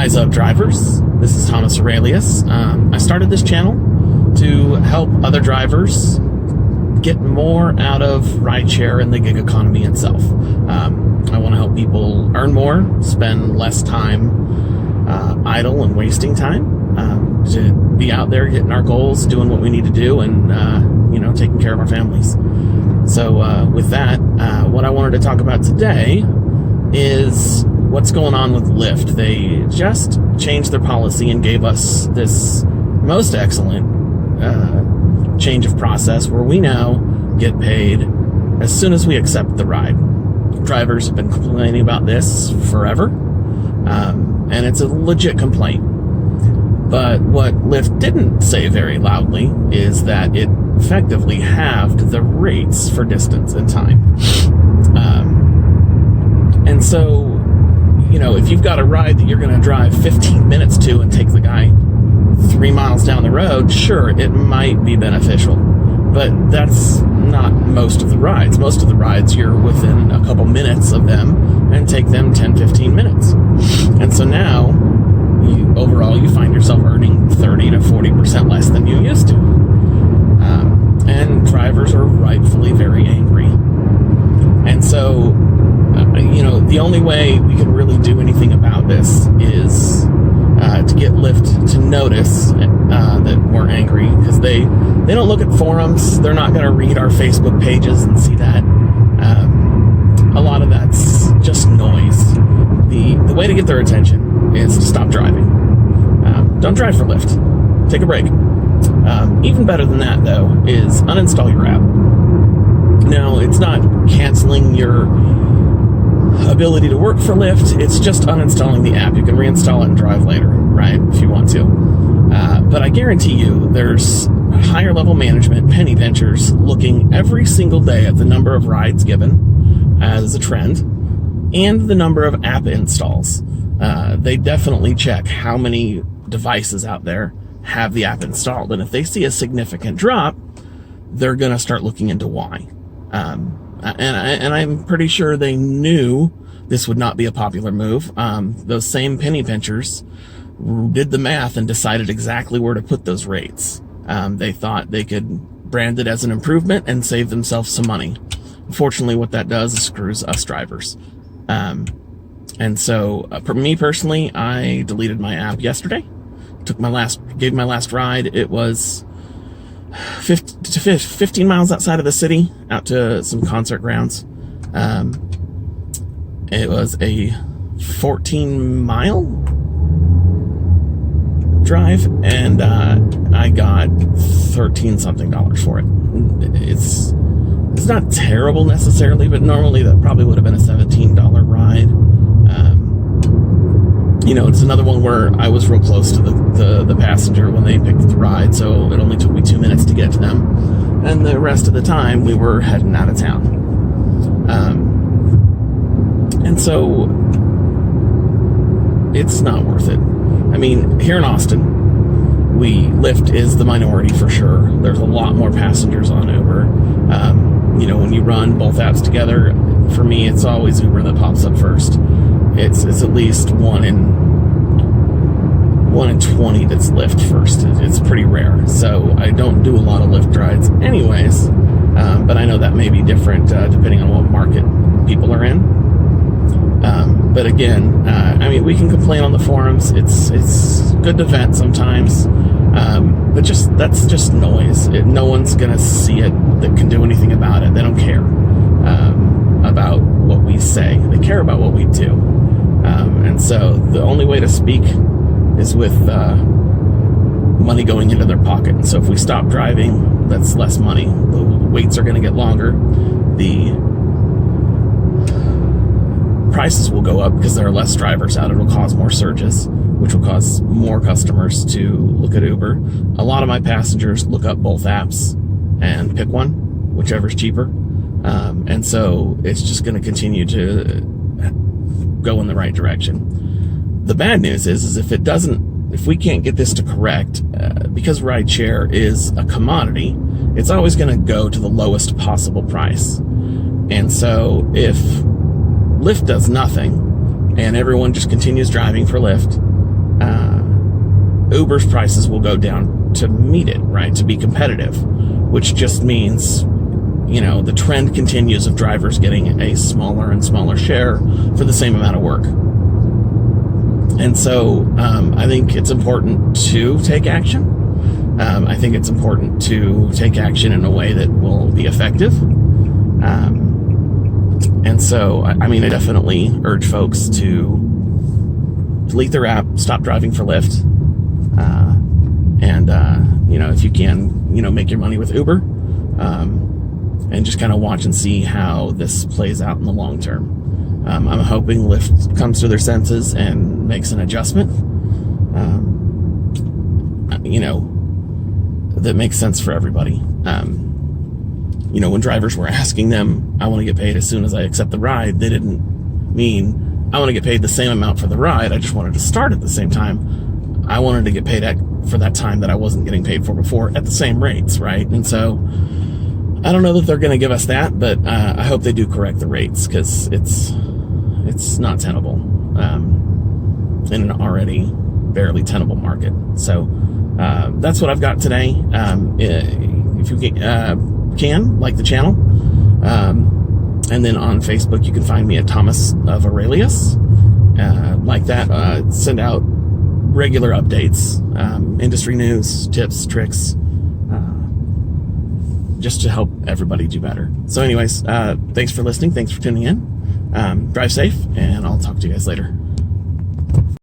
Rise Up Drivers. This is Thomas Aurelius. I started this channel to help other drivers get more out of rideshare and the gig economy itself. I want to help people earn more, spend less time idle and wasting time, to be out there getting our goals, doing what we need to do, and taking care of our families. So with that, what I wanted to talk about today is what's going on with Lyft. They just changed their policy and gave us this most excellent change of process where we now get paid as soon as we accept the ride. Drivers have been complaining about this forever, and it's a legit complaint. But what Lyft didn't say very loudly is that it effectively halved the rates for distance and time. And so, if you've got a ride that you're going to drive 15 minutes to and take the guy 3 miles down the road, sure, it might be beneficial. But that's not most of the rides. Most of the rides, you're within a couple minutes of them and take them 10, 15 minutes. And so now, overall, you find yourself earning 30 to 40% less than you used to. And drivers are rightfully very angry. And so, the only way we can really do anything about this is to get Lyft to notice that we're angry, because they don't look at forums. They're not going to read our Facebook pages and see that. A lot of that's just noise. The way to get their attention is to stop driving. Don't drive for Lyft. Take a break. Even better than that, though, is uninstall your app. Now, it's not canceling your ability to work for Lyft. It's just uninstalling the app. You can reinstall it and drive later, right, if you want to. But I guarantee you there's higher level management, penny pinchers, looking every single day at the number of rides given as a trend and the number of app installs. They definitely check how many devices out there have the app installed. And if they see a significant drop, they're going to start looking into why. And I'm pretty sure they knew this would not be a popular move. Those same penny pinchers did the math and decided exactly where to put those rates. They thought they could brand it as an improvement and save themselves some money. Unfortunately, what that does is screws us drivers. And so, for me personally, I deleted my app yesterday. Gave my last ride. It was 15 miles outside of the city, out to some concert grounds. It was a 14-mile drive, and I got $13-something for it. It's not terrible necessarily, but normally that probably would have been a $17 ride. It's another one where I was real close to the passenger when they picked the ride, so it only took me 2 minutes to get to them. And the rest of the time, we were heading out of town. And so, it's not worth it. I mean, here in Austin, Lyft is the minority for sure. There's a lot more passengers on Uber. When you run both apps together, for me, it's always Uber that pops up first. It's at least 1 in 20 that's Lyft first. It's pretty rare. So I don't do a lot of Lyft rides anyways, but I know that may be different depending on what market people are in. But again, we can complain on the forums. It's good to vent sometimes, but that's just noise. No one's going to see it that can do anything about it. They don't care about what we say. They care about what we do. And so the only way to speak is with money going into their pocket. And so if we stop driving, that's less money. The waits are going to get longer. The prices will go up because there are less drivers out. It'll cause more surges, which will cause more customers to look at Uber. A lot of my passengers look up both apps and pick one, whichever's cheaper. And so it's just going to continue to go in the right direction. The bad news is if we can't get this to correct, because rideshare is a commodity, it's always going to go to the lowest possible price. And so if Lyft does nothing and everyone just continues driving for Lyft, Uber's prices will go down to meet it, right? To be competitive, which just means, the trend continues of drivers getting a smaller and smaller share for the same amount of work. And so I think it's important to take action. I think it's important to take action in a way that will be effective. And so, I definitely urge folks to delete their app, stop driving for Lyft, and if you can, make your money with Uber, and just kind of watch and see how this plays out in the long term. I'm hoping Lyft comes to their senses and makes an adjustment, that makes sense for everybody. When drivers were asking them, I want to get paid as soon as I accept the ride, they didn't mean I want to get paid the same amount for the ride. I just wanted to start at the same time. I wanted to get paid for that time that I wasn't getting paid for before at the same rates, right? And so I don't know that they're going to give us that, but I hope they do correct the rates, because it's not tenable in an already barely tenable market. So that's what I've got today. If you can like the channel, and then on Facebook you can find me at Thomas of Aurelius, like that. Send out regular updates, industry news, tips, tricks, just to help everybody do better. So anyways, thanks for listening, thanks for tuning in. Drive safe, and I'll talk to you guys later.